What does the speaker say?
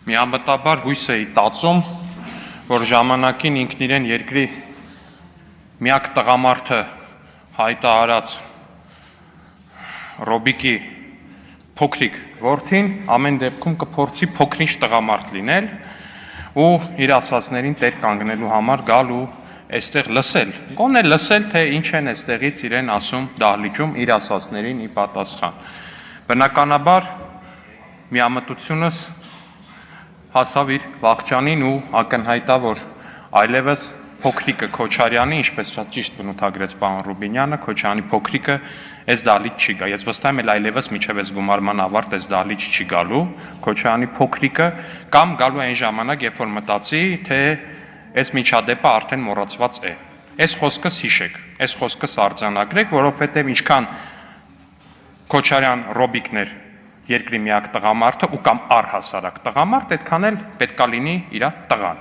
Միամտաբար հույս էի տածում, որ ժամանակին ինքն իրեն երկրի միակ տղամարդը հայտարարած Ռոբիկի փոքրիկ որդին ամեն դեպքում կփորձի փոքրինչ տղամարդ լինել ու իր ասածներին տեր կանգնելու համար գալ ու այստեղ լսել, գոնե լսել, թե ինչ են այստեղից իրեն ասում դահլիճում իր ասածներին ի պատասխան։ Բնականաբար միամտությունս հասավ իր վախճանին ու ակնհայտա, որ այլևս փոքրիկը Քոչարյանի, ինչպես շատ ճիշտ բնութագրեց պարոն Ռուբինյանը, Քոչարյանի փոքրիկը այս դահլիճ չի գա։ Ես վստահ եմ այլևս միջև այս գումարման ավարտ այս դահլիճ չի գալու, Քոչարյանի փոքրիկը կամ գալու այն ժամանակ, երբ որ մտածի, թե այս միջադեպը արդեն մոռացված է։ Այս խոսքս հիշեք, այս խոսքս արձանագրեք, որովհետև ինչքան Քոչարյան Ռոբիկն էր երկրի միակ տղամարդը ու կամ առհասարակ տղամարդ, այդքան էլ պետքա լինի իր տղան։